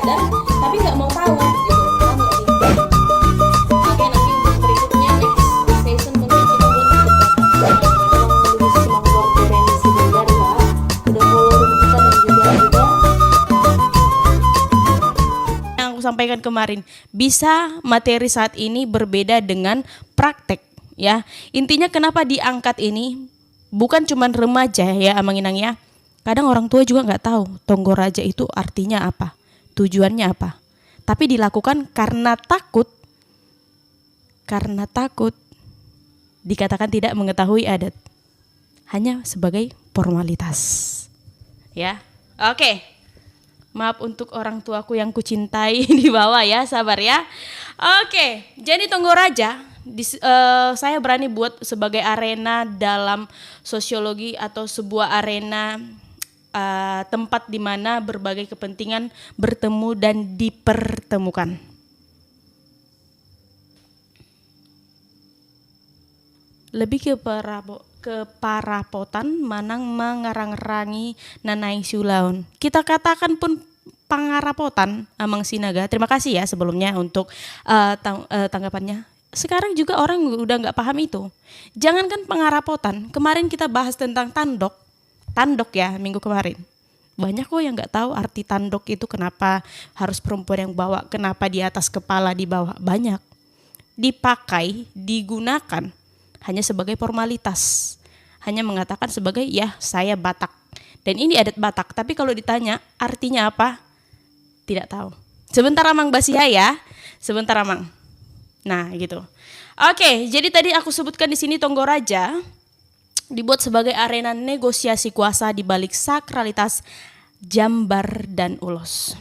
sadar tapi nggak mau tahu gitu. Paham nggak sih? Oke, nanti untuk berikutnya next session mungkin kita buat lebih semangat koreksi belajar ya. Udah follow kita dan juga yang aku sampaikan kemarin, bisa materi saat ini berbeda dengan praktek ya. Intinya kenapa diangkat ini bukan cuma remaja ya Amanginang ya. Kadang orang tua juga nggak tahu Tonggoraja itu artinya apa, tujuannya apa. Tapi dilakukan karena takut dikatakan tidak mengetahui adat. Hanya sebagai formalitas. Ya. Oke. Maaf untuk orang tuaku yang kucintai di bawah ya, sabar ya. Oke, jadi Tonggoraja saya berani buat sebagai arena dalam sosiologi atau sebuah arena tempat di mana berbagai kepentingan bertemu dan dipertemukan. Lebih ke parapotan manang mengarang-rangi nanai sulaun. Kita katakan pun pangarapotan amang sinaga. Terima kasih ya sebelumnya untuk tanggapannya. Sekarang juga orang udah nggak paham itu. Jangankan pangarapotan, kemarin kita bahas tentang tandok ya minggu kemarin. Banyak kok yang nggak tahu arti tandok itu, kenapa harus perempuan yang bawa, kenapa di atas kepala dibawa. Banyak dipakai, digunakan hanya sebagai formalitas, hanya mengatakan sebagai ya saya Batak dan ini adat Batak. Tapi kalau ditanya artinya apa, tidak tahu. Sebentar Amang Basia ya, sebentar Amang. Nah gitu. Oke, jadi tadi aku sebutkan di sini Tonggoraja dibuat sebagai arena negosiasi kuasa di balik sakralitas Jambar dan Ulos.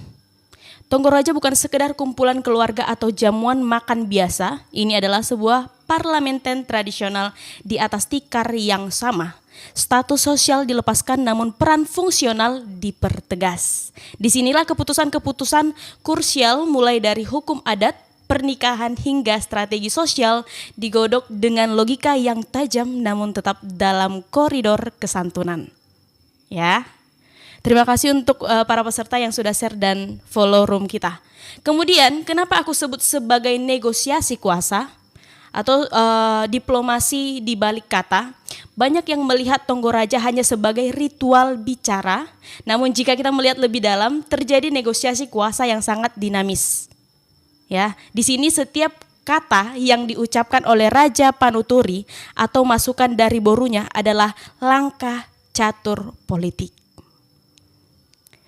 Tonggoraja bukan sekedar kumpulan keluarga atau jamuan makan biasa. Ini adalah sebuah parlementen tradisional di atas tikar yang sama. Status sosial dilepaskan namun peran fungsional dipertegas. Disinilah keputusan-keputusan krusial mulai dari hukum adat, pernikahan hingga strategi sosial digodok dengan logika yang tajam namun tetap dalam koridor kesantunan. Ya. Terima kasih untuk para peserta yang sudah share dan follow room kita. Kemudian kenapa aku sebut sebagai negosiasi kuasa atau diplomasi di balik kata? Banyak yang melihat Tonggoraja hanya sebagai ritual bicara, namun jika kita melihat lebih dalam terjadi negosiasi kuasa yang sangat dinamis. Ya, di sini setiap kata yang diucapkan oleh Raja Panuturi atau masukan dari borunya adalah langkah catur politik.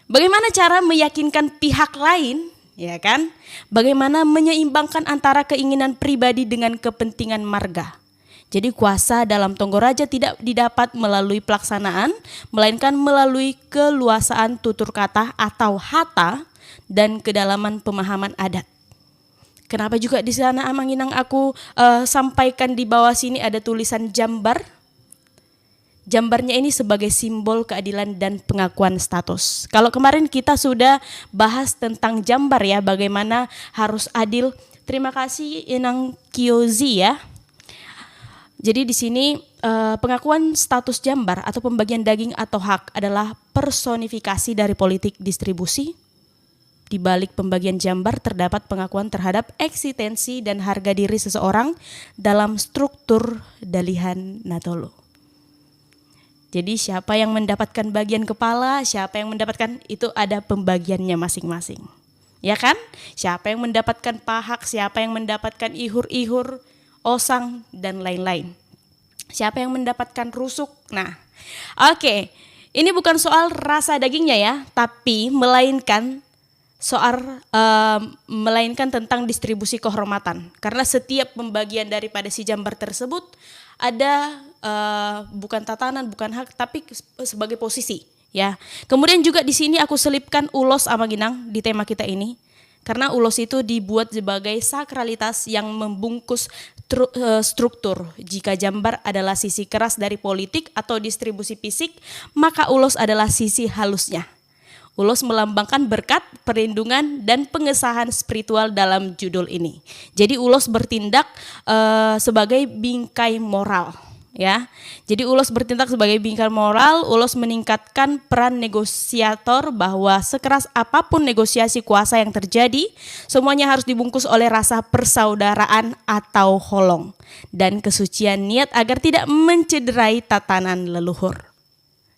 Bagaimana cara meyakinkan pihak lain, ya kan? Bagaimana menyeimbangkan antara keinginan pribadi dengan kepentingan marga. Jadi kuasa dalam Tonggoraja tidak didapat melalui pelaksanaan, melainkan melalui keluasaan tutur kata atau hata dan kedalaman pemahaman adat. Kenapa juga di sana Amanginang aku sampaikan di bawah sini ada tulisan Jambar. Jambarnya ini sebagai simbol keadilan dan pengakuan status. Kalau kemarin kita sudah bahas tentang Jambar ya, bagaimana harus adil. Terima kasih Inang Kyozi ya. Jadi di sini pengakuan status Jambar atau pembagian daging atau hak adalah personifikasi dari politik distribusi. Di balik pembagian Jambar terdapat pengakuan terhadap eksistensi dan harga diri seseorang dalam struktur dalihan Natolo. Jadi siapa yang mendapatkan bagian kepala, siapa yang mendapatkan itu ada pembagiannya masing-masing. Ya kan? Siapa yang mendapatkan pahak, siapa yang mendapatkan ihur-ihur, osang dan lain-lain. Siapa yang mendapatkan rusuk. Nah, oke. Ini bukan soal rasa dagingnya ya, tapi melainkan tentang distribusi kehormatan. Karena setiap pembagian daripada si Jambar tersebut ada bukan tatanan, bukan hak, tapi sebagai posisi. Ya. Kemudian juga di sini aku selipkan ulos Amanginang di tema kita ini. Karena ulos itu dibuat sebagai sakralitas yang membungkus struktur. Jika Jambar adalah sisi keras dari politik atau distribusi fisik, maka ulos adalah sisi halusnya. Ulos melambangkan berkat, perlindungan, dan pengesahan spiritual dalam judul ini. Jadi ulos bertindak sebagai bingkai moral. ya. Jadi Ulos bertindak sebagai bingkai moral, Ulos meningkatkan peran negosiator bahwa sekeras apapun negosiasi kuasa yang terjadi, semuanya harus dibungkus oleh rasa persaudaraan atau holong dan kesucian niat agar tidak mencederai tatanan leluhur.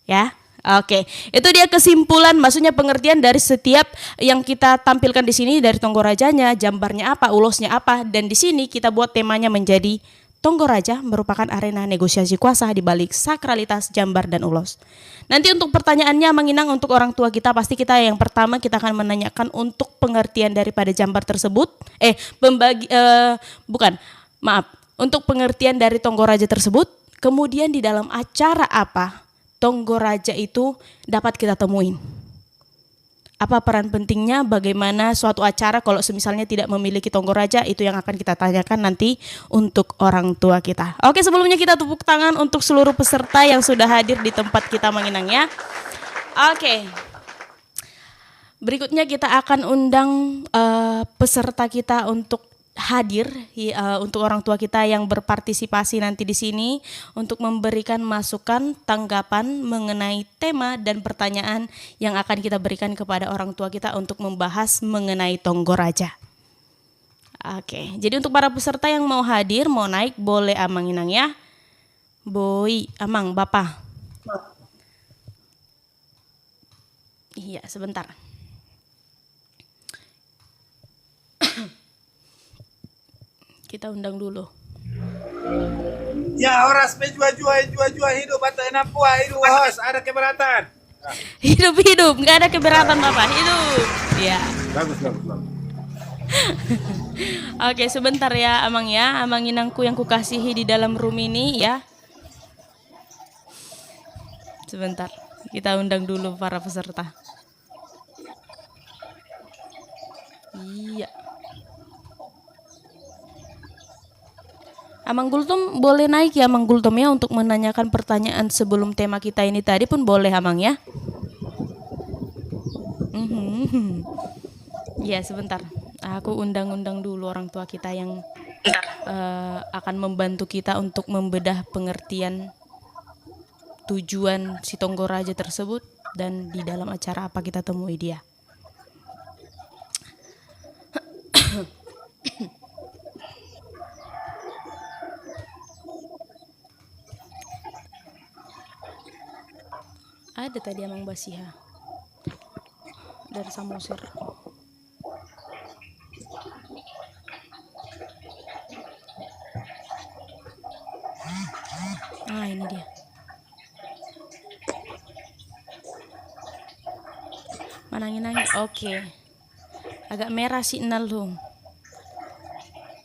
Ya. Oke, itu dia kesimpulan, maksudnya pengertian dari setiap yang kita tampilkan di sini, dari Tonggorajanya, jambarnya apa, ulosnya apa, dan di sini kita buat temanya menjadi Tonggoraja merupakan arena negosiasi kuasa di balik sakralitas jambar dan ulos. Nanti untuk pertanyaannya menginang untuk orang tua kita, pasti kita yang pertama kita akan menanyakan untuk pengertian daripada jambar tersebut, untuk pengertian dari Tonggoraja tersebut, kemudian di dalam acara apa Tonggoraja itu dapat kita temuin. Apa peran pentingnya, bagaimana suatu acara kalau semisalnya tidak memiliki Tonggoraja, itu yang akan kita tanyakan nanti untuk orang tua kita. Oke, sebelumnya kita tepuk tangan untuk seluruh peserta yang sudah hadir di tempat kita menginang ya. Oke. Berikutnya kita akan undang peserta kita untuk hadir untuk orang tua kita yang berpartisipasi nanti di sini untuk memberikan masukan, tanggapan mengenai tema dan pertanyaan yang akan kita berikan kepada orang tua kita untuk membahas mengenai Tonggoraja. Oke, jadi untuk para peserta yang mau hadir, mau naik, boleh Amang Inang ya. Boy, Amang, Bapak. Iya, sebentar. Kita undang dulu. Ya, oras jua hidup atau enak puah hidup host, ada keberatan. Hidup, nggak ada keberatan Bapak, hidup. Ya. Bagus. Oke, sebentar ya Amang ya, Amang Inangku yang kukasihi di dalam room ini ya. Sebentar, kita undang dulu para peserta. Iya. Amang Gultom boleh naik ya Amang Gultom ya untuk menanyakan pertanyaan sebelum tema kita ini tadi pun boleh Amang ya. Ya sebentar, aku undang-undang dulu orang tua kita yang akan membantu kita untuk membedah pengertian tujuan si Tonggoraja tersebut dan di dalam acara apa kita temui dia. Ada tadi Amang Basiha dari Samosir. Ini dia. Manangin. Oke. Agak merah sih nalung.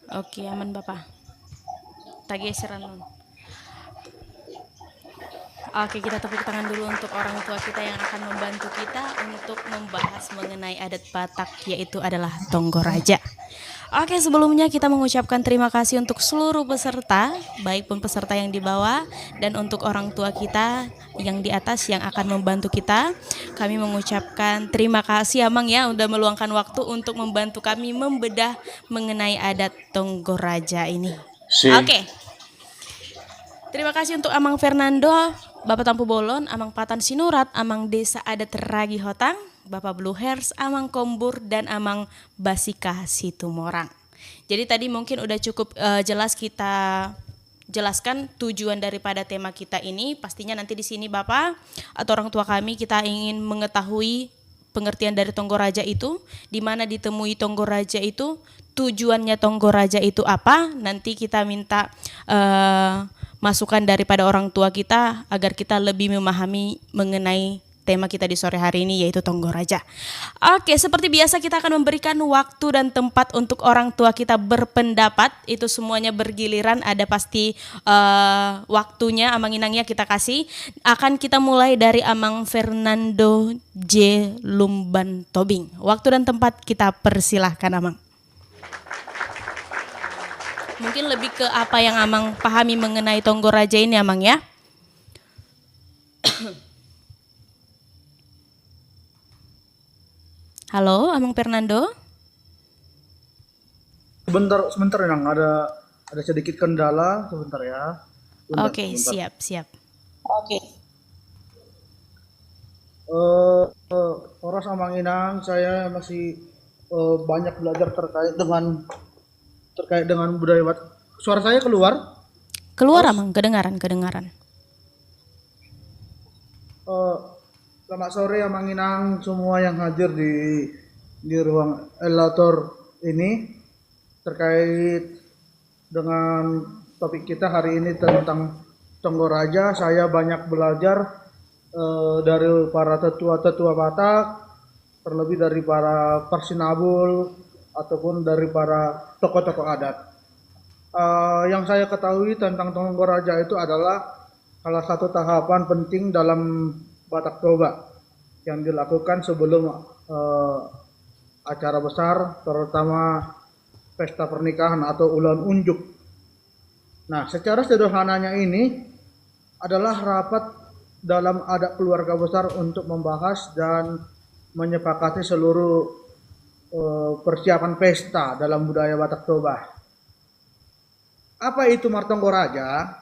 Oke, aman Bapak. Tak geseran nun. Oke, kita tepuk tangan dulu untuk orang tua kita yang akan membantu kita untuk membahas mengenai adat Batak, yaitu adalah Tonggoraja. Oke, sebelumnya kita mengucapkan terima kasih untuk seluruh peserta, baik pun peserta yang di bawah dan untuk orang tua kita yang di atas yang akan membantu kita. Kami mengucapkan terima kasih Amang ya udah meluangkan waktu untuk membantu kami membedah mengenai adat Tonggoraja ini. Oke. Terima kasih untuk Amang Fernando, Bapak Tampu Bolon, Amang Patan Sinurat, Amang Desa Adat Ragi Hotang, Bapak Blue Hairs, Amang Kombur, dan Amang Basika Situmorang. Jadi tadi mungkin udah cukup jelas kita jelaskan tujuan daripada tema kita ini. Pastinya nanti di sini Bapak atau orang tua kami kita ingin mengetahui pengertian dari Tonggoraja itu, di mana ditemui Tonggoraja itu, tujuannya Tonggoraja itu apa. Nanti kita minta masukan daripada orang tua kita agar kita lebih memahami mengenai tema kita di sore hari ini, yaitu Tonggoraja. Oke, seperti biasa kita akan memberikan waktu dan tempat untuk orang tua kita berpendapat. Itu semuanya bergiliran, ada pasti waktunya. Amang Inangnya kita kasih. Akan kita mulai dari Amang Fernando J. Lumban Tobing. Waktu dan tempat kita persilahkan Amang. Mungkin lebih ke apa yang Amang pahami mengenai Tonggoraja ini Amang ya. Halo, Amang Fernando. Sebentar Nang, ada sedikit kendala sebentar ya. Sebentar, Oke, sebentar. siap, siap. Horas Amanginang, saya masih banyak belajar terkait dengan budaya Batak. Suara saya keluar, Keluar Host? Amang, kedengaran, kedengaran. Eh, Selamat sore Amanginang semua yang hadir di ruang elator ini terkait dengan topik kita hari ini tentang Tonggoraja. Saya banyak belajar dari para tetua-tetua Batak, terlebih dari para Persinabul ataupun dari para tokoh-tokoh adat. Yang saya ketahui tentang Tonggoraja itu adalah salah satu tahapan penting dalam Batak Toba yang dilakukan sebelum eh, acara besar, terutama pesta pernikahan atau ulan unjuk. Nah, secara sederhananya ini adalah rapat dalam adat keluarga besar untuk membahas dan menyepakati seluruh persiapan pesta dalam budaya Batak Toba. Apa itu Martonggoraja?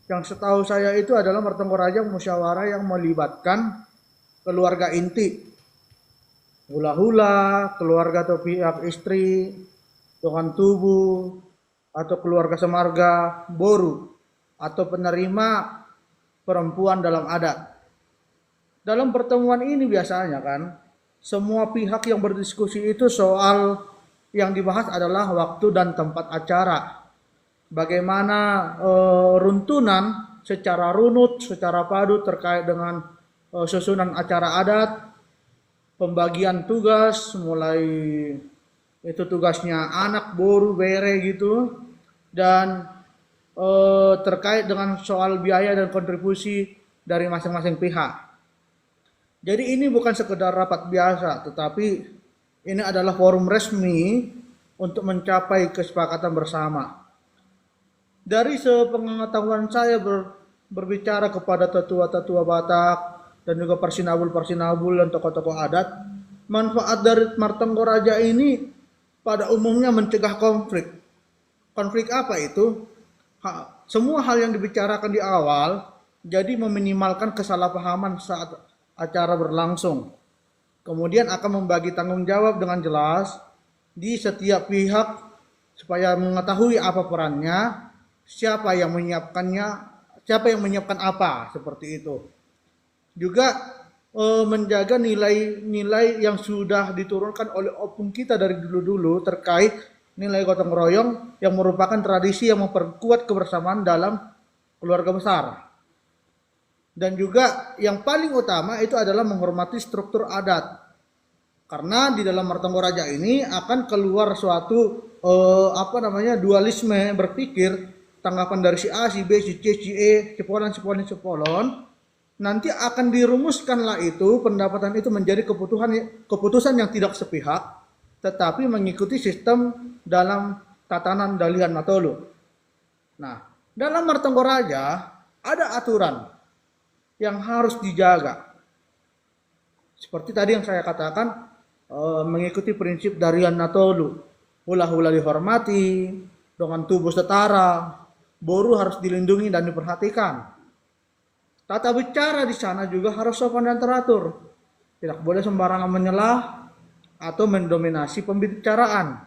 Yang setahu saya itu adalah Martonggoraja musyawarah yang melibatkan keluarga inti, hula-hula, keluarga atau pihak istri, tuan tubuh, atau keluarga semarga, boru, atau penerima perempuan dalam adat. Dalam pertemuan ini biasanya kan, semua pihak yang berdiskusi itu soal yang dibahas adalah waktu dan tempat acara. Bagaimana runtunan secara runut, secara padu terkait dengan susunan acara adat, pembagian tugas, mulai itu tugasnya anak, boru, bere gitu, dan terkait dengan soal biaya dan kontribusi dari masing-masing pihak. Jadi ini bukan sekedar rapat biasa, tetapi ini adalah forum resmi untuk mencapai kesepakatan bersama. Dari sepengetahuan saya berbicara kepada tetua-tetua Batak dan juga persinabul-persinabul dan tokoh-tokoh adat, manfaat dari Martonggoraja ini pada umumnya mencegah konflik. Konflik apa itu? Semua hal yang dibicarakan di awal jadi meminimalkan kesalahpahaman saat acara berlangsung. Kemudian akan membagi tanggung jawab dengan jelas di setiap pihak supaya mengetahui apa perannya, siapa yang menyiapkannya, siapa yang menyiapkan apa, seperti itu. Juga menjaga nilai-nilai yang sudah diturunkan oleh opung kita dari dulu-dulu terkait nilai gotong royong yang merupakan tradisi yang memperkuat kebersamaan dalam keluarga besar. Dan juga yang paling utama itu adalah menghormati struktur adat. Karena di dalam Martonggoraja ini akan keluar suatu dualisme berpikir, tanggapan dari si A, si B, si C, si E, cepolon. Nanti akan dirumuskanlah itu, pendapatan itu menjadi keputusan yang tidak sepihak, tetapi mengikuti sistem dalam tatanan Dalihan Natolu. Nah, dalam Martonggoraja ada aturan yang harus dijaga. Seperti tadi yang saya katakan, mengikuti prinsip Dalihan Natolu. Hula-hula dihormati, dengan tubuh setara, boru harus dilindungi dan diperhatikan. Tata bicara di sana juga harus sopan dan teratur. Tidak boleh sembarangan menyelah atau mendominasi pembicaraan.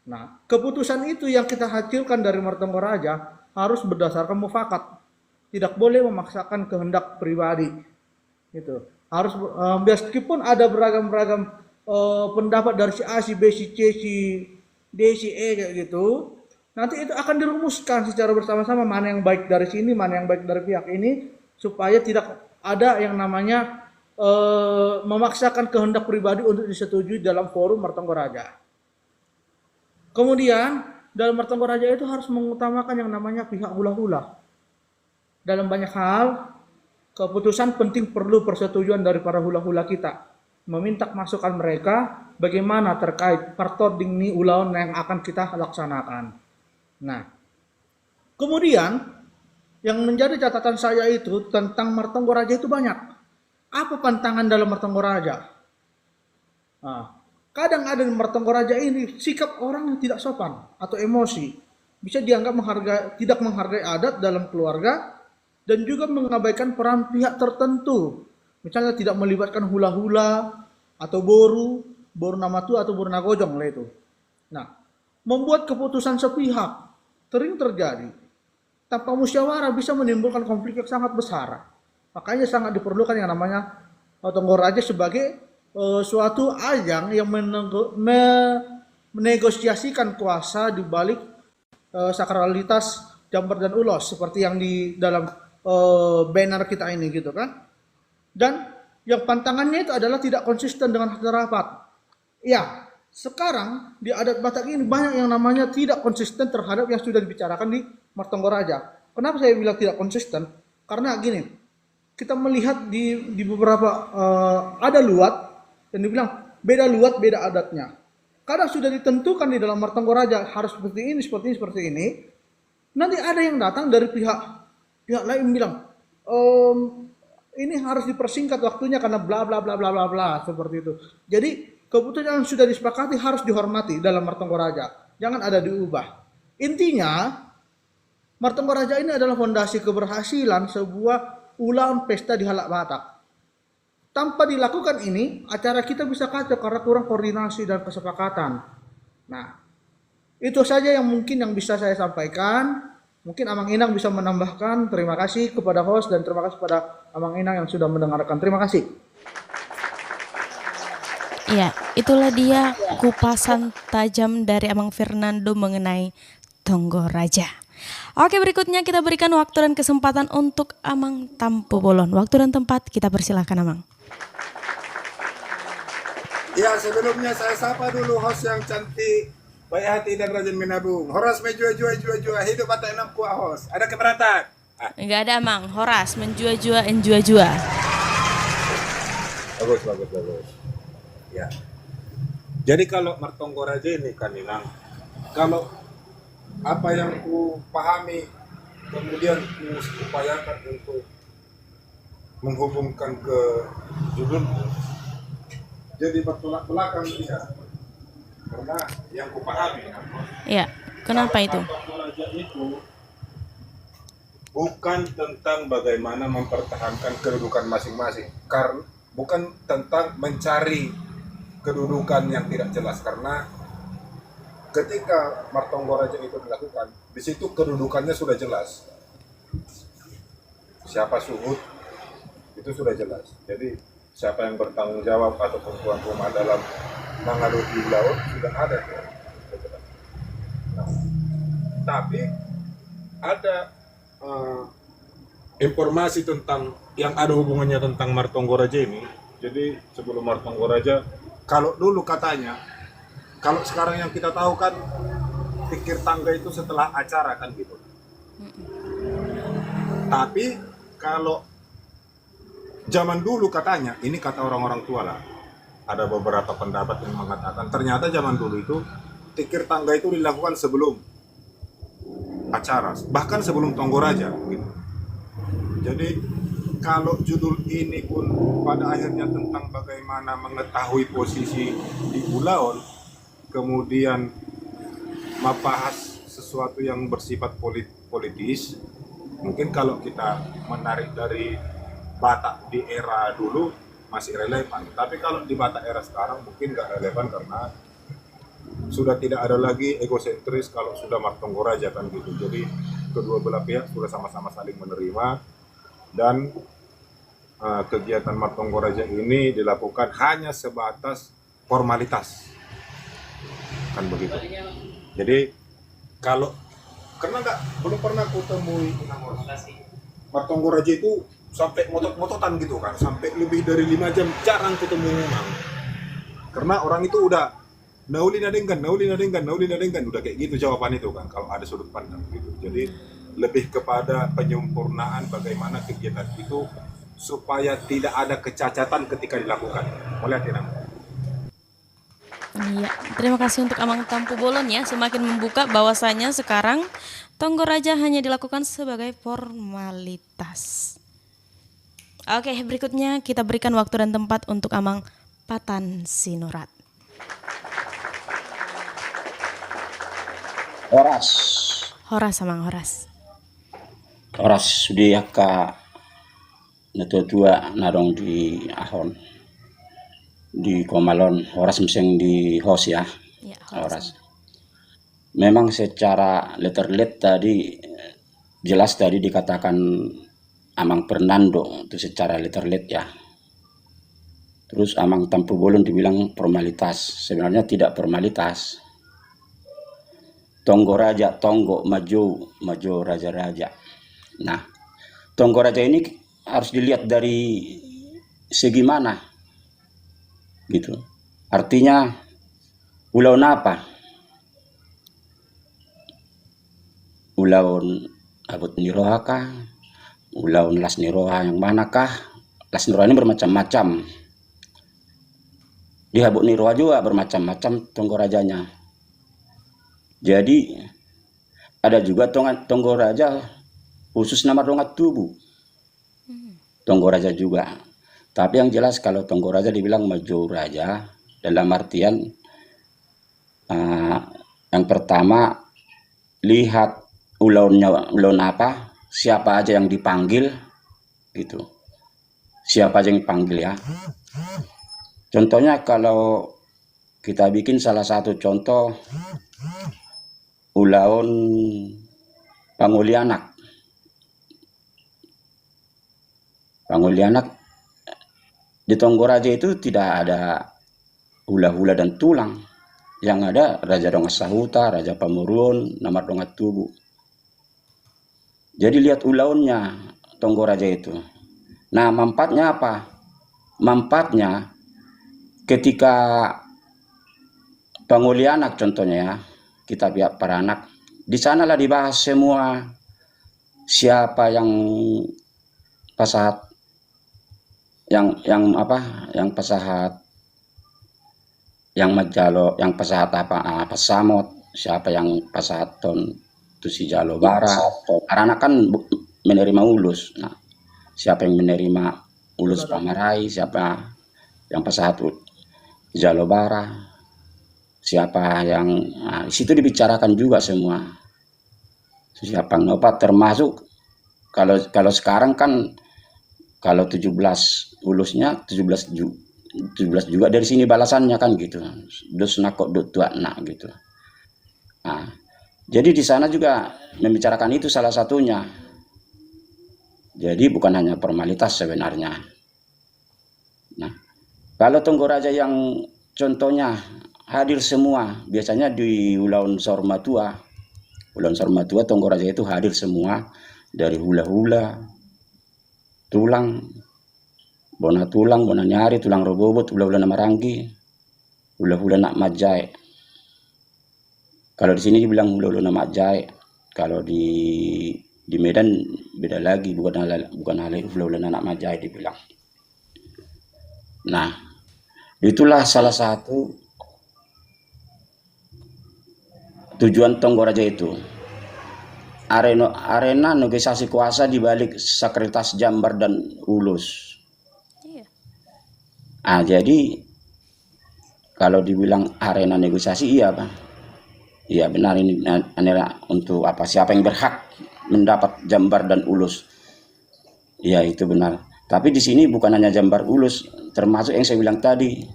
Nah, keputusan itu yang kita hasilkan dari Martonggoraja harus berdasarkan mufakat. Tidak boleh memaksakan kehendak pribadi. Gitu. Harus meskipun ada beragam-beragam pendapat dari si A, si B, si C, si D, si E kayak gitu. Nanti itu akan dirumuskan secara bersama-sama mana yang baik dari sini, mana yang baik dari pihak ini, supaya tidak ada yang namanya memaksakan kehendak pribadi untuk disetujui dalam forum Martonggoraja. Kemudian dalam Martonggoraja itu harus mengutamakan yang namanya pihak hula-hula. Dalam banyak hal, keputusan penting perlu persetujuan dari para hula-hula kita. Meminta masukan mereka bagaimana terkait partoding ni ulaun yang akan kita laksanakan. Nah, kemudian yang menjadi catatan saya itu tentang Martonggoraja itu banyak. Apa pantangan dalam Martonggoraja? Nah, kadang ada di Martonggoraja ini sikap orang yang tidak sopan atau emosi. bisa dianggap tidak menghargai adat dalam keluarga dan juga mengabaikan peran pihak tertentu. Misalnya tidak melibatkan hula-hula atau boru namatu atau boru nagojong lah itu. Nah, membuat keputusan sepihak sering terjadi tanpa musyawarah bisa menimbulkan konflik yang sangat besar. Makanya sangat diperlukan yang namanya Tonggoraja sebagai suatu ajang yang menegosiasikan kuasa di balik sakralitas Jamber dan Ulos seperti yang di dalam banner kita ini gitu kan. Dan yang pantangannya itu adalah tidak konsisten dengan hati rapat. Ya, sekarang di adat Batak ini banyak yang namanya tidak konsisten terhadap yang sudah dibicarakan di Martonggoraja. Kenapa saya bilang tidak konsisten? Karena gini, kita melihat di beberapa ada luat dan dibilang beda luat beda adatnya. Kadang sudah ditentukan di dalam Martonggoraja harus seperti ini. Nanti ada yang datang dari pihak lain bilang ini harus dipersingkat waktunya karena bla bla bla bla bla bla seperti itu. Jadi keputusan yang sudah disepakati harus dihormati dalam Martonggoraja. Jangan ada diubah. Intinya Martonggoraja ini adalah fondasi keberhasilan sebuah ulang pesta di Halak Batak. Tanpa dilakukan ini, acara kita bisa kacau karena kurang koordinasi dan kesepakatan. Nah, itu saja yang mungkin yang bisa saya sampaikan. Mungkin Amang Inang bisa menambahkan. Terima kasih kepada host dan terima kasih kepada Amang Inang yang sudah mendengarkan. Terima kasih. Ya, itulah dia kupasan tajam dari Amang Fernando mengenai Tonggoraja. Oke, berikutnya kita berikan waktu dan kesempatan untuk Amang Tampu Bolon. Waktu dan tempat kita persilahkan Amang. Ya, sebelumnya saya sapa dulu host yang cantik, baik hati dan rajin menabung. Horas menjua-jua, hidup Batak 6 kuah host. Ada keberatan? Enggak ada Amang, Horas menjua-jua, enjua-jua. Bagus. Ya. Jadi kalau Martonggoraja ini kan Inang, kalau apa yang ku pahami kemudian ku upayakan untuk menghubungkan ke judulku, jadi bertolak belakang dia. Karena yang ku pahami, Ya, kenapa itu? Martonggoraja itu bukan tentang bagaimana mempertahankan kedudukan masing-masing, karena bukan tentang mencari kedudukan yang tidak jelas, karena ketika Martonggoraja itu dilakukan, di situ kedudukannya sudah jelas. Siapa suhud itu sudah jelas. Jadi siapa yang bertanggung jawab ataupun tuan rumah dalam mengaduki laut sudah ada. Nah, tapi ada informasi tentang yang ada hubungannya tentang Martonggoraja ini. Jadi sebelum Martonggoraja, kalau dulu katanya, kalau sekarang yang kita tahu kan pikir tangga itu setelah acara kan gitu. Tapi kalau zaman dulu katanya, ini kata orang-orang tua lah, ada beberapa pendapat yang mengatakan ternyata zaman dulu itu pikir tangga itu dilakukan sebelum acara, bahkan sebelum Tonggoraja gitu. Jadi kalau judul ini pun pada akhirnya tentang bagaimana mengetahui posisi di Bulaon, kemudian membahas sesuatu yang bersifat politis, mungkin kalau kita menarik dari Batak di era dulu masih relevan, tapi kalau di Batak era sekarang mungkin nggak relevan karena sudah tidak ada lagi egosentris kalau sudah Martonggoraja kan gitu. Jadi kedua belah pihak sudah sama-sama saling menerima dan kegiatan Martonggoraja ini dilakukan hanya sebatas formalitas kan begitu. Jadi kalau karena belum pernah kutemui Martonggoraja itu sampai motot-mototan gitu kan, sampai lebih dari 5 jam jarang ketemu memang. Karena orang itu udah nauli nadengkan, udah kayak gitu jawaban itu kan kalau ada sudut pandang gitu. Jadi lebih kepada penyempurnaan bagaimana kegiatan itu supaya tidak ada kecacatan ketika dilakukan. Boleh tidak? Iya, terima kasih untuk Amang Tampu Bolon ya, semakin membuka bahwasanya sekarang Tonggoraja hanya dilakukan sebagai formalitas. Oke, berikutnya kita berikan waktu dan tempat untuk Amang Patan Sinurat. Horas Horas amang horas. Oras sudi ka natua narong di ahon di Komalon oras meseng di hos ya. Ya, horas. Oras. Memang secara letterlet tadi jelas tadi dikatakan Amang Fernando itu secara letterlet ya. Terus Amang Tampu Bolon dibilang formalitas. Sebenarnya tidak formalitas. Tonggo raja, tonggo maju raja-raja. Nah, tonggo raja ini harus dilihat dari segi mana gitu. Artinya ulaun apa? Ulaun abot niroha kah? Ulaun las niroha yang manakah? Las niroha ini bermacam-macam. Di Habuk Niroha juga bermacam-macam tonggo rajanya. Jadi ada juga tonggo raja khusus nama dongat tubuh. Tonggo raja juga. Tapi yang jelas kalau tonggo raja dibilang maju raja dalam artian yang pertama lihat ulaun apa, siapa aja yang dipanggil gitu. Siapa aja yang dipanggil ya. Contohnya kalau kita bikin salah satu contoh ulaun Pangulianak. Pangulianak di Tonggo Raja itu tidak ada hula-hula dan tulang. Yang ada Raja Dongas Sahuta, Raja Pamurun, Namar Dongat Tubuh. Jadi lihat ulaunnya Tonggo Raja itu. Nah, manfaatnya apa? Manfaatnya ketika Pangulianak contohnya ya, kita lihat para anak, di sanalah dibahas semua siapa yang pasahat, yang pasahat, yang majalo, yang pasahat apa pasamot, siapa yang pasahat ton itu si Jalo Bara. Karena kan menerima ulus. Nah, siapa yang menerima ulus Pamarai, siapa yang pasahat Jalo Bara, siapa yang di situ dibicarakan juga semua. Siapa ngopat termasuk kalau sekarang kan kalau 17 ulusnya 17 juga dari sini balasannya kan gitu. Dos nakok dot tua nak gitu. Nah, jadi di sana juga membicarakan itu salah satunya. Jadi bukan hanya formalitas sebenarnya. Nah, kalau Tonggo Raja yang contohnya hadir semua, biasanya di Ulaun Sormatua. Ulaun Sormatua Tonggo Raja itu hadir semua dari hula-hula, tulang, bona nyari, tulang robobot, hula-hula namaranggi, hula-hula nak majai. Kalau di sini dibilang hula-hula nak majai, kalau di Medan beda lagi, bukan hal hula-hula nak majai dibilang. Nah, itulah salah satu tujuan Tonggo Raja itu. Arena negosiasi kuasa di balik Sekuritas Jambar dan Ulus. Iya. Jadi kalau dibilang arena negosiasi iya, Pak. Iya benar, ini untuk apa, siapa yang berhak mendapat Jambar dan Ulus. Iya itu benar. Tapi di sini bukan hanya Jambar Ulus, termasuk yang saya bilang tadi,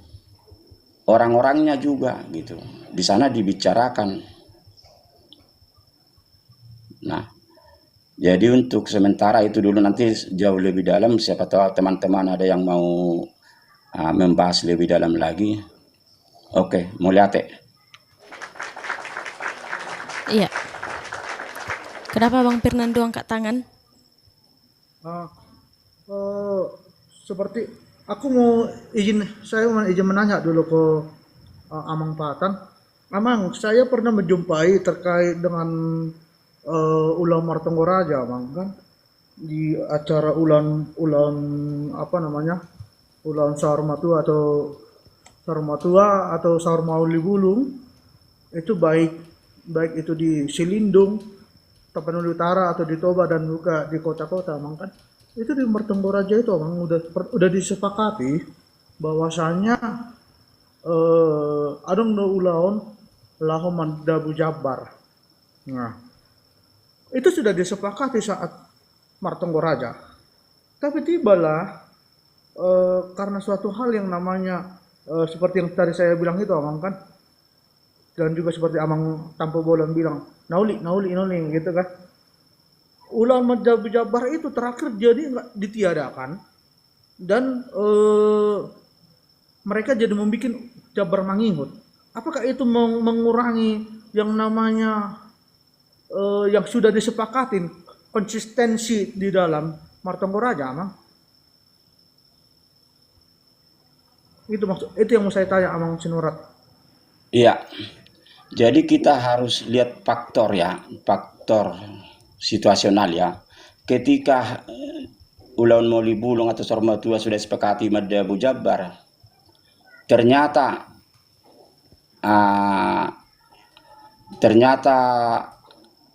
orang-orangnya juga gitu. Di sana dibicarakan. Nah, jadi untuk sementara itu dulu, nanti jauh lebih dalam siapa tahu teman-teman ada yang mau membahas lebih dalam lagi. Oke, Mulyate. Iya. Kenapa Bang Fernando angkat tangan? Seperti aku saya mau izin menanya dulu ke Amang Patan. Amang, saya pernah menjumpai terkait dengan ulang Martonggo Raja, Amang, kan di acara ulang apa namanya, ulang Sahur Matua atau Sahur Mauli Bulung, itu baik itu di Silindung, Tapanuli Utara atau di Toba dan juga di kota-kota, Amang, kan itu di Martonggo Raja itu, Amang, udah disepakati bahwasanya adong no ulaon laho mandabu Jabar. Nah, itu sudah disepakati saat Martonggoraja. Tapi tibalah karena suatu hal yang namanya seperti yang tadi saya bilang itu Amang kan, dan juga seperti Amang Tampo Bolon bilang, nauli gitu kan. Ulama Jabar itu terakhir jadi nggak ditiadakan, dan mereka jadi membuat Jabar Mangingut. Apakah itu mengurangi yang namanya yang sudah disepakatin konsistensi di dalam Martonggoraja, Amang? Itu yang mau saya tanya Amang Sinurat. Iya. Jadi kita harus lihat faktor ya, faktor situasional ya. Ketika Ulaun Mauli Bulong atau Sormatua sudah sepakati Madhabu Jabar, ternyata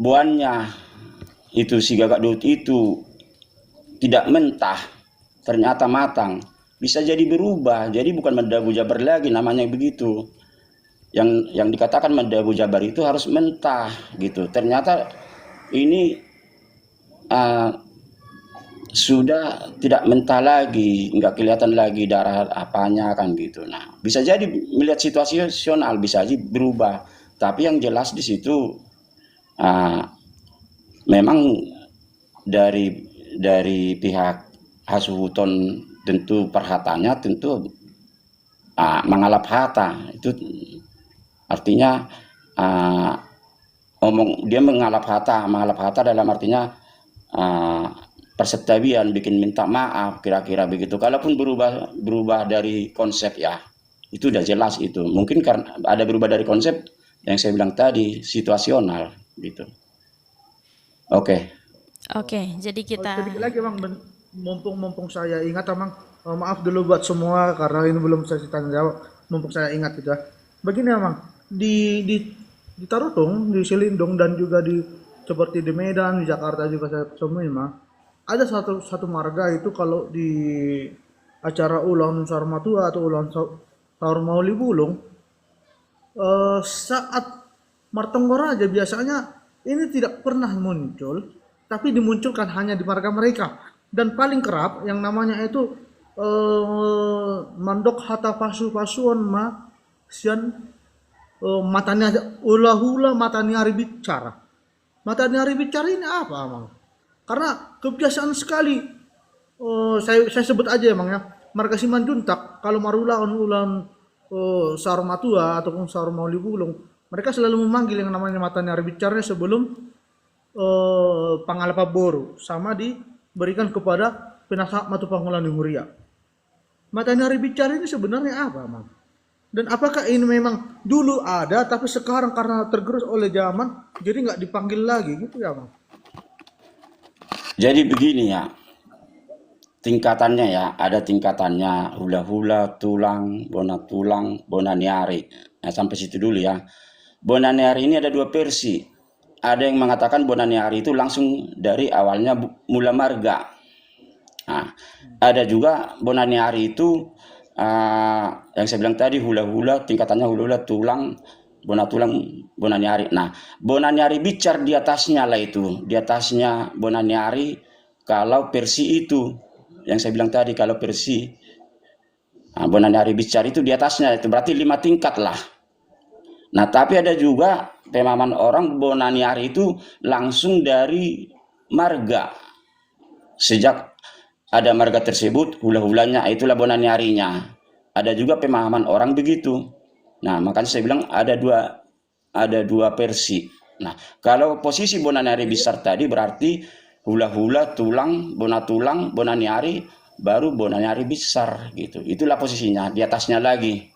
buahnya itu si Gagak Dut itu tidak mentah, ternyata matang, bisa jadi berubah. Jadi bukan Madhabu Jabar lagi namanya begitu. Yang dikatakan Madhabu Jabar itu harus mentah gitu. Ternyata ini sudah tidak mentah lagi, nggak kelihatan lagi darah apanya kan gitu. Nah, bisa jadi melihat situasional bisa aja berubah. Tapi yang jelas di situ memang dari pihak Hasuhuton tentu perhatanya tentu mengalap hata. Itu artinya dia mengalap hata dalam artinya perseptabian, bikin minta maaf kira-kira begitu. Kalaupun berubah dari konsep ya, itu udah jelas itu. Mungkin karena ada berubah dari konsep yang saya bilang tadi situasional gitu. Oke. Oke, jadi kita Sedikit lagi Bang, mumpung saya ingat Bang, maaf dulu buat semua karena ini belum saya tanya jawab. Mumpung saya ingat itu. Begini Bang, di Tarutung, di Selindung dan juga seperti di Medan, di Jakarta juga saya semua ada satu marga itu kalau di acara ulang Sarmatua atau ulang Sahur Mauli Bulung saat Martonggoraja biasanya ini tidak pernah muncul, tapi dimunculkan hanya di marga mereka. Dan paling kerap yang namanya itu Mandok Hata Pasuan Ma Sian matanya hula matanya hari bicara. Matanya hari bicara ini apa Amang? Karena kebiasaan sekali saya sebut aja Emang ya, marga Simanjuntak kalau marula ulan Sahur Matua ataupun Sahur Mauli Bulung, mereka selalu memanggil yang namanya matanya hari bicaranya sebelum Pangalapa Boru sama diberikan kepada penasak Matu Pangulan Huria. Matanya hari bicara ini sebenarnya apa Mang? Dan apakah ini memang dulu ada tapi sekarang karena tergerus oleh zaman jadi nggak dipanggil lagi gitu ya Mang? Jadi begini ya, tingkatannya ya, ada tingkatannya hula-hula, tulang, bona niari. Nah, sampai situ dulu ya. Bona niari ini ada dua versi. Ada yang mengatakan bona niari itu langsung dari awalnya mula marga. Nah, ada juga bona niari itu yang saya bilang tadi hula-hula, tingkatannya hula-hula, tulang, bona niari. Nah, bona niari bicar di atasnya lah itu. Di atasnya bona niari kalau versi itu yang saya bilang tadi kalau versi bona niari bicar itu di atasnya itu berarti 5 tingkat lah. Nah, tapi ada juga pemahaman orang bona niari itu langsung dari marga. Sejak ada marga tersebut hula-hulanya itulah bona niarinya. Ada juga pemahaman orang begitu. Nah, makanya saya bilang ada dua versi. Nah, kalau posisi bona niari besar tadi berarti hula-hula, tulang, bona niari, baru bona niari besar gitu. Itulah posisinya, di atasnya lagi.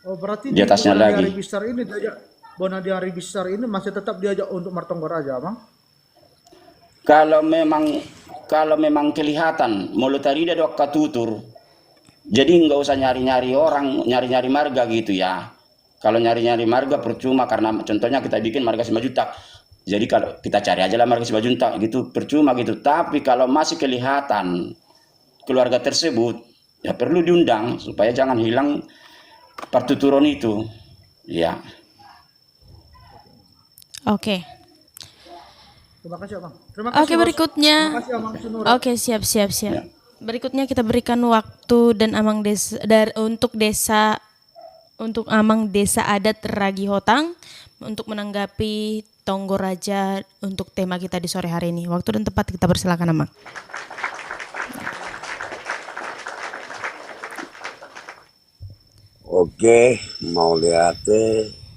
Oh, berarti Di atasnya bona lagi. niari besar ini bona niari besar ini masih tetap diajak untuk Martonggoraja, Bang? Kalau memang kelihatan mulut tadi ada waktu tutur. Jadi nggak usah nyari-nyari marga gitu ya. Kalau nyari-nyari marga percuma karena contohnya kita bikin marga Simanjuntak. Jadi kalau kita cari aja lah marga Simanjuntak gitu percuma gitu. Tapi kalau masih kelihatan keluarga tersebut ya perlu diundang supaya jangan hilang pertuturan itu. Ya. Oke. Terima kasih Abang. Terima kasih. Oke, Host. berikutnya. Terima kasih Abang Sunura. Oke, siap. Berikutnya kita berikan waktu dan Amang Desa untuk Amang Desa Adat Ragi Hotang untuk menanggapi Tonggo Raja untuk tema kita di sore hari ini. Waktu dan tempat kita persilakan Amang. Oke, mau lihat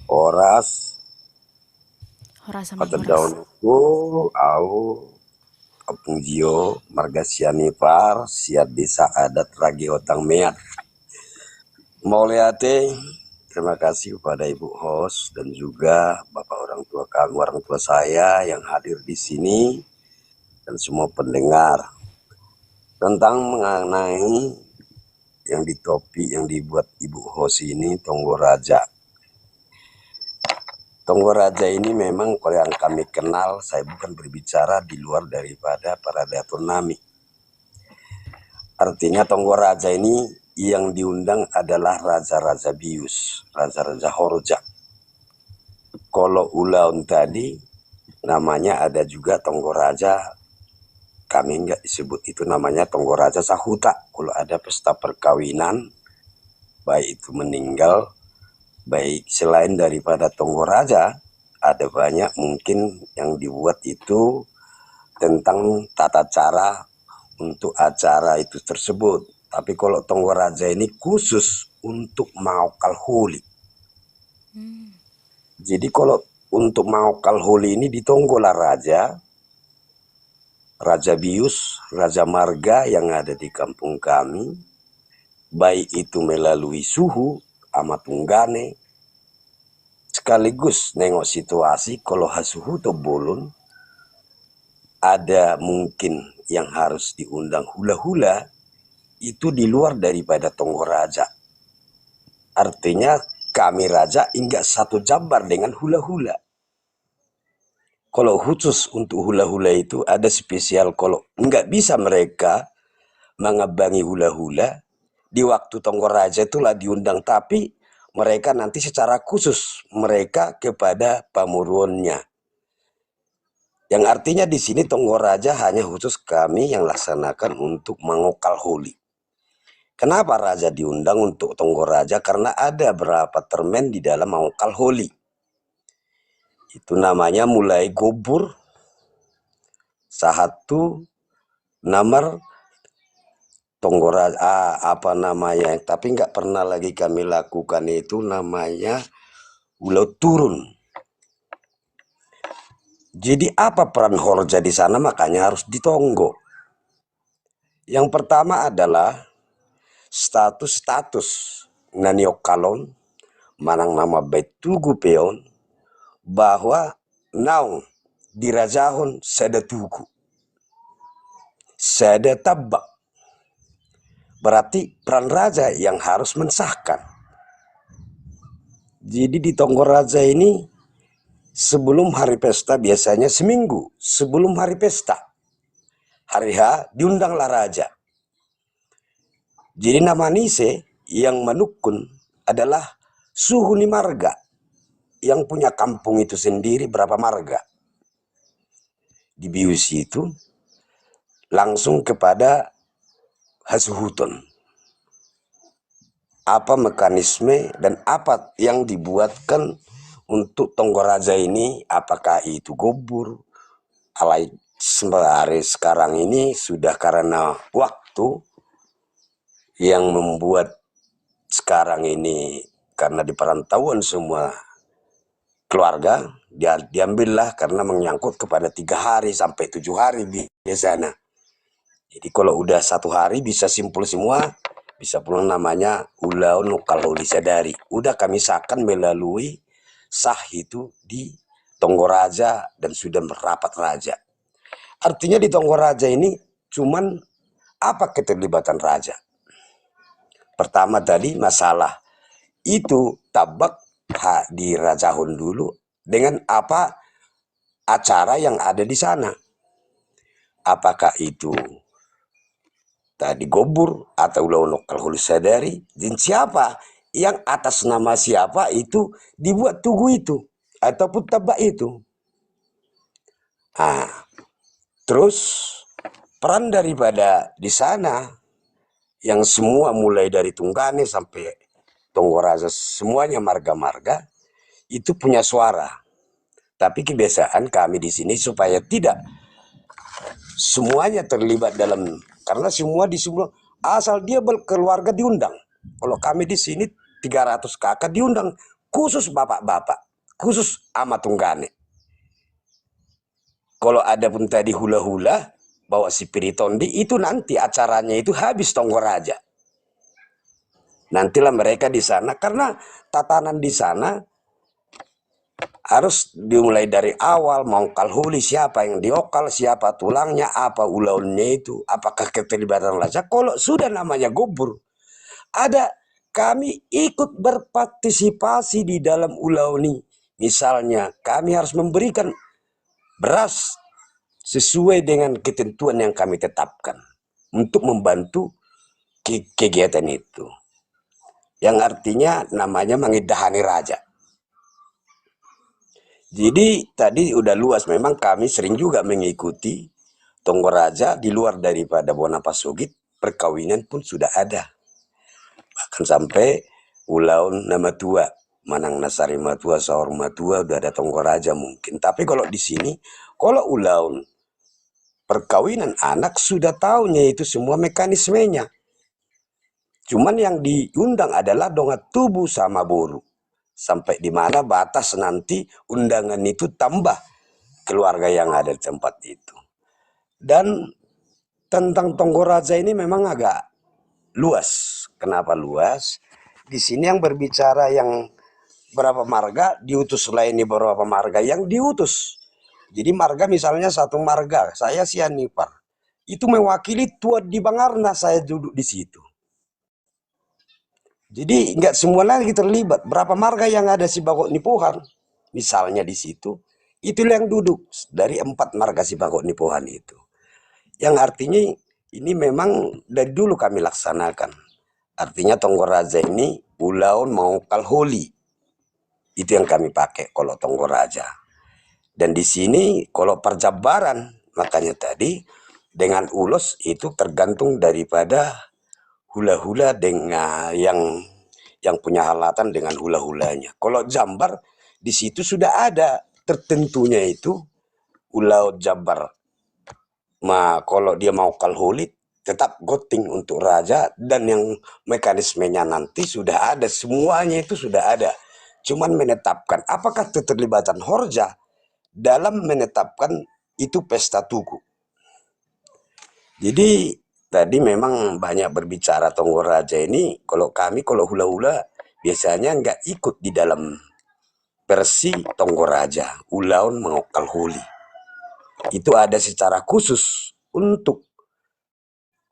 oras Horas Amang, atau horas. daunku au Apungio marga Sianipar siat desa adat Ragi Otang Meat. Mau lihat terima kasih kepada Ibu host dan juga Bapak orang tua saya yang hadir di sini dan semua pendengar tentang mengenai yang di topi yang dibuat Ibu host ini Tonggo Raja. Tonggo Raja ini memang kalau yang kami kenal, saya bukan berbicara di luar daripada para datur nami. Artinya Tonggo Raja ini yang diundang adalah Raja-Raja Bius, Raja-Raja Horja. Kalau Ulaun tadi namanya ada juga Tonggo Raja, kami enggak disebut itu namanya Tonggo Raja Sahuta. Kalau ada pesta perkawinan, baik itu meninggal, baik selain daripada Tonggo Raja, ada banyak mungkin yang dibuat itu tentang tata cara untuk acara itu tersebut. Tapi kalau Tonggo Raja ini khusus untuk Maokal Holi. Jadi kalau untuk Maokal Holi ini di Tonggola Raja, Raja Bius, Raja Marga yang ada di kampung kami, baik itu melalui suhu, Amatunggane, sekaligus nengok situasi kalau hasuhu atau bolon ada mungkin yang harus diundang hula-hula itu di luar daripada Tonggo Raja. Artinya kami Raja enggak satu jabar dengan hula-hula. Kalau khusus untuk hula-hula itu ada spesial, kalau enggak bisa mereka mengabangi hula-hula di waktu Tonggo Raja itulah diundang, tapi mereka nanti secara khusus mereka kepada pamuruannya. Yang artinya di sini Tonggo Raja hanya khusus kami yang laksanakan untuk Mangokal Holi. Kenapa Raja diundang untuk Tonggo Raja? Karena ada berapa termen di dalam Mangokal Holi. Itu namanya mulai gobur, sahatu, namar, Tonggo Raja, apa namanya, tapi nggak pernah lagi kami lakukan itu namanya ulau turun. Jadi apa peran Horja di sana? Makanya harus ditonggo. Yang pertama adalah status naniok kalon manang nama betugu peon bahwa naung dirajahon sada tugu sada tabak. Berarti peran raja yang harus mensahkan. Jadi di Tonggo Raja ini sebelum hari pesta, biasanya seminggu sebelum hari pesta, hari H diundanglah raja. Jadi nama Nise yang menukun adalah suhuni marga yang punya kampung itu sendiri berapa marga. Di Bius itu langsung kepada Hasuhuton. Apa mekanisme dan apa yang dibuatkan untuk Tonggo Raja ini? Apakah itu gobur? Alai sembari sekarang ini sudah karena waktu yang membuat sekarang ini karena di perantauan semua keluarga diambillah karena menyangkut kepada 3 hari sampai 7 hari biasanya. Jadi kalau udah 1 hari bisa simpul semua, bisa pulang namanya Ulaun kalau disadari. Udah kami sahkan melalui sah itu di Tonggo Raja dan sudah merapat raja. Artinya di Tonggo Raja ini cuman apa keterlibatan raja? Pertama tadi masalah itu tabak di Rajahun dulu dengan apa acara yang ada di sana. Apakah itu tadi gobur atau ulau kalau sadari, dan siapa yang atas nama siapa itu dibuat tugu itu ataupun tabak itu. Nah, terus peran daripada di sana yang semua mulai dari Tunggane sampai Tonggorasa semuanya marga-marga itu punya suara. Tapi kebiasaan kami di sini supaya tidak semuanya terlibat dalam, karena semua di semua asal dia berkeluarga diundang. Kalau kami di sini 300 kakak diundang, khusus bapak-bapak, khusus ama Tunggane. Kalau ada pun tadi hula-hula bawa si Piritondi, itu nanti acaranya itu habis Tonggolaja. Nantilah mereka di sana, karena tatanan di sana harus dimulai dari awal. Mau kalhuli siapa yang diokal, siapa tulangnya, apa ulaunnya itu, apakah keterlibatan laca. Kalau sudah namanya gubur, ada kami ikut berpartisipasi di dalam ulauni. Misalnya kami harus memberikan beras sesuai dengan ketentuan yang kami tetapkan untuk membantu kegiatan itu, yang artinya namanya mengidahani raja. Jadi tadi udah luas, memang kami sering juga mengikuti Tonggolaja di luar daripada Bonapasugit, perkawinan pun sudah ada. Bahkan sampai ulaun nama tua, Manang Nasari Matua, Saur Matua udah ada Tonggolaja mungkin. Tapi kalau di sini, kalau ulaun perkawinan anak sudah tahunya itu semua mekanismenya. Cuman yang diundang adalah dongat tubuh sama boru. Sampai di mana batas nanti undangan itu tambah keluarga yang ada di tempat itu. Dan tentang Tonggolaja ini memang agak luas. Kenapa luas? Di sini yang berbicara yang berapa marga, diutus lainnya berapa marga yang diutus. Jadi marga misalnya satu marga, saya Sianipar, itu mewakili tua di Bangarna, saya duduk di situ. Jadi nggak semua lagi terlibat. Berapa marga yang ada si Bagok Nipohan, misalnya di situ, itulah yang duduk dari 4 marga si Bagok Nipohan itu. Yang artinya ini memang dari dulu kami laksanakan. Artinya Tonggolaja ini ulaun mau kalholi. Itu yang kami pakai kalau Tonggolaja. Dan di sini kalau perjabaran, makanya tadi dengan ulos itu tergantung daripada hula-hula dengan yang punya halatan dengan hula-hulanya. Kalau Jambar di situ sudah ada tertentunya itu ulau Jambar. Kalau dia mau kalhuli tetap goting untuk raja, dan yang mekanismenya nanti sudah ada, semuanya itu sudah ada. Cuman menetapkan apakah keterlibatan Horja dalam menetapkan itu pesta tugu. Jadi tadi memang banyak berbicara Tonggolaja ini. Kalau kami, kalau hula-hula biasanya nggak ikut di dalam versi Tonggolaja, ulaun mengokal huli. Itu ada secara khusus untuk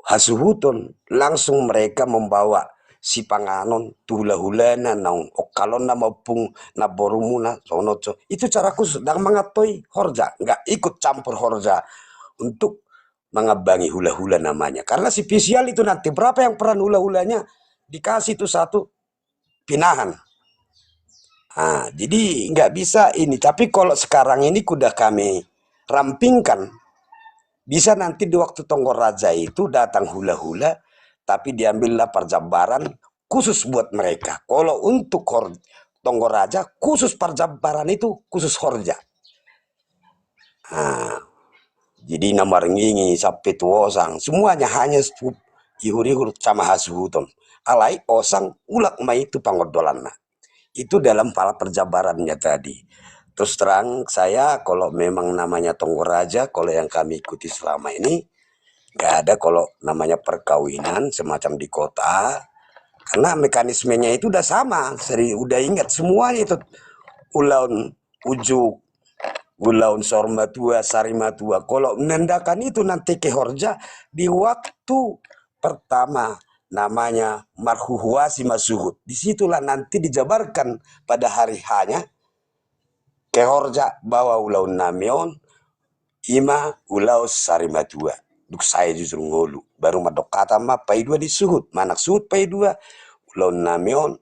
hasuhuton, langsung mereka membawa si panganon hula-hulana naung okalon na maupung na borumuna sonoco. Itu cara khusus dan mengatoi Horja, nggak ikut campur Horja untuk mengabangi hula-hula namanya. Karena si spesial itu nanti berapa yang peran hula-hulanya dikasih itu satu pinahan. Jadi nggak bisa ini. Tapi kalau sekarang ini kuda kami rampingkan, bisa nanti di waktu Tonggolaja itu datang hula-hula, tapi diambillah perjabaran khusus buat mereka. Kalau untuk Tonggolaja khusus perjabaran itu khusus Horja. Jadi namar ngingi sampai tuosang semuanya hanya ihur-ihur sama hasuhuton. Alai osang ulak mai itu pangodolanna. Itu dalam pala perjabarannya tadi. Terus terang saya kalau memang namanya Tonggolaja, kalau yang kami ikuti selama ini nggak ada kalau namanya perkawinan semacam di kota, karena mekanismenya itu udah sama, udah ingat semuanya itu ulaun ujuk, ulaun sormatua, sarimatua. Kalau menandakan itu nanti ke Horja di waktu pertama namanya marhuhuasi masuhud. Disitulah nanti dijabarkan pada hari hanya ke Horja bawa ulaun namion, ima ulaus sarimatua. Duk saya justru ngolu. Baru madok kata ma pai 2 disuhud. Manak suhud pai 2. Ulaun namion,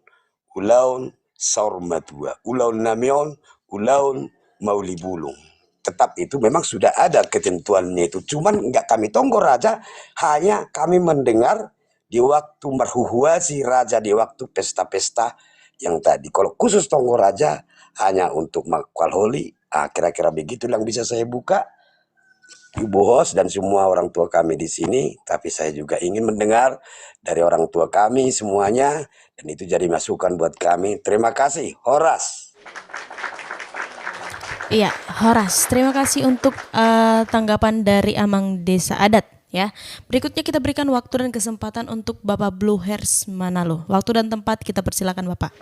ulaun saur matua. Ulaun namion, ulaun mauli bulung. tetap itu memang sudah ada ketentuannya itu. Cuman nggak kami Tokoraja, hanya kami mendengar di waktu merhuhuasi raja, di waktu pesta-pesta yang tadi. Kalau khusus Tokoraja hanya untuk Makwalholi, kira-kira begitu yang bisa saya buka. Ibu host dan semua orang tua kami di sini, tapi saya juga ingin mendengar dari orang tua kami semuanya, dan itu jadi masukan buat kami. Terima kasih, Horas. Iya, Horas, terima kasih untuk tanggapan dari Amang Desa Adat ya. Berikutnya kita berikan waktu dan kesempatan untuk Bapak Blue Hairs Manalo. Waktu dan tempat kita persilakan Bapak.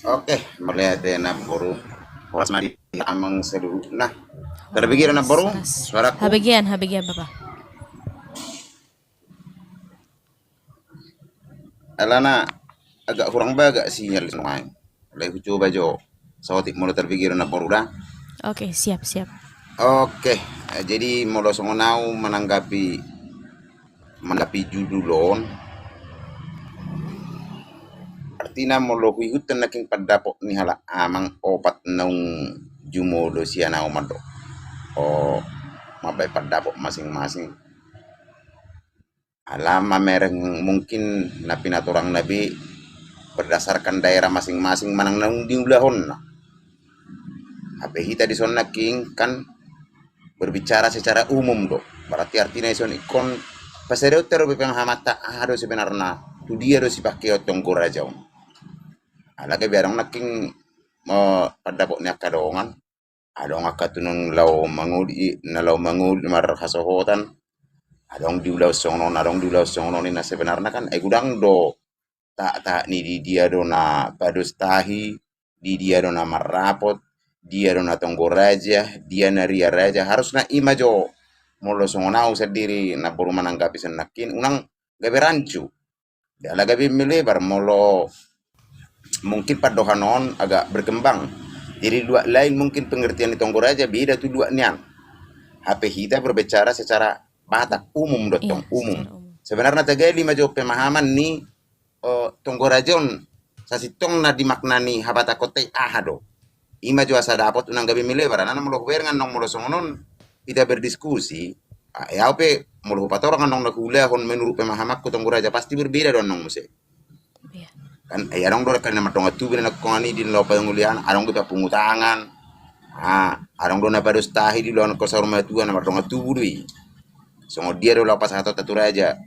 Oke, melihat na boru. Horas mari amang seluruh. Nah, terpikir na boru. Suaraku. Habagian Bapak. Alana agak kurang baga sinyal semua. Lagi coba jo. Sawatik mulu terpikir na boru dah. Oke, siap. Oke, jadi mulu songonau menanggapi judulon. Artina molo huihutan naking padapok ni hala amang opat naung jumolo siya na umado. O mabay padapok masing-masing. Alam mereng mungkin na pinaturang nabi berdasarkan daerah masing-masing manang naung diulahon na. Hita di son naking kan berbicara secara umum do. Berarti artinya ison ikon pasereo tero bepeng hamata hado sebenarnya tu dia do si pakai otong Tokoraja. Alagay biarang naking padapok niya kadongan. Adong akatunong law mangudi na law mangud marhasohotan. Adong diulaw songnon ni na sebenarnya kan gudang do ta ni di dia do na padustahi, di dia do na marapot, dia do na Tokoraja, dia na ria raja harus na imajo molo songonau sendiri na baru menanggapi senakin unang gabe rancu. Dia lagabi melebar molo mungkin padohanon agak berkembang. Jadi dua lain mungkin pengertian di Tokoraja beda tuh dua nian. HP kita berbicara secara Batak umum dotong umum. Sebenarnya tagali majo pemahaman ni Tokorajon sasitong na dimaknani habata kote ahado. Ima jo asa dapat unang gabi milebar nana molo berengan nong molo songonon kita berdiskusi. Ya ope molo patorang nong nakuliah kon menurut pemahamakku Tokoraja pasti berbeda don nong muse. Kan arong do kan matong atubi na kongani din lo pangulian arong do pungutangan arong do na padustahi di lo ko saruma tuan na matong atubu dui so dia do lo pas atau Tokoraja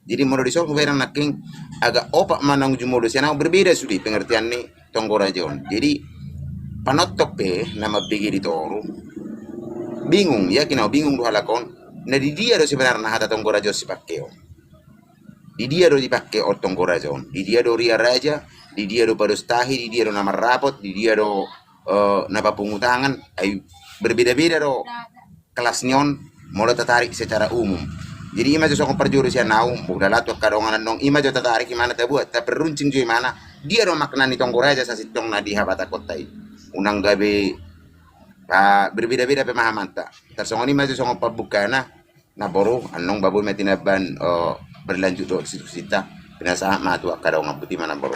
jadi menurut diso kuberan naking agak opak manang jumulo siya na berbeda sudi pengertian ni Tokoraja on jadi panotok nama bigi di toru bingung ya kinau bingung do halakon na di dia do sebenarnya hata Tokoraja si pakeo. Di dia do dipakai otong Tokoraja, di dia do ria raja, di dia do padustahi, di dia do nama rapot, di dia do napa pungutangan, ay berbeda-beda do kelas nyon, mulai tertarik secara umum. Jadi ima jo sokong perjuru siya naung, bukan latu kadongan nong ima jo tertarik gimana terbuat, tapi runcing jo mana, dia do makna ni Tokoraja sa sitong na di habata kotai, unang gabi berbeda-beda pemahaman ta. Tersongon ima jo sokong pabukana, na boru anong baboy metinaban berlanjut do sita pinasa matu akadong ngabuti mana baru.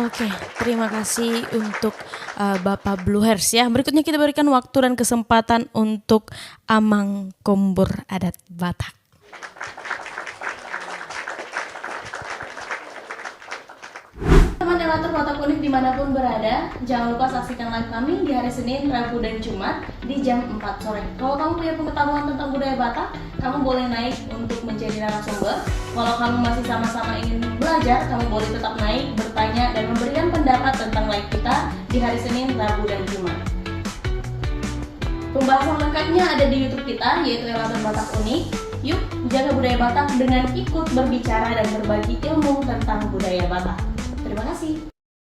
Oke, terima kasih untuk Bapak Blue Hairs ya. Berikutnya kita berikan waktu dan kesempatan untuk Amang Kombur Adat Batak. Teman relator Batak Unik dimanapun berada, jangan lupa saksikan live kami di hari Senin, Rabu, dan Jumat di jam 4 sore. Kalau kamu punya pengetahuan tentang budaya Batak, kamu boleh naik untuk menjadi narasumber. Kalau kamu masih sama-sama ingin belajar, kamu boleh tetap naik, bertanya, dan memberikan pendapat tentang live kita di hari Senin, Rabu, dan Jumat. Pembahasan lengkapnya ada di YouTube kita, yaitu Relator Batak Unik. Yuk, jaga budaya Batak dengan ikut berbicara dan berbagi ilmu tentang budaya Batak. Terima kasih.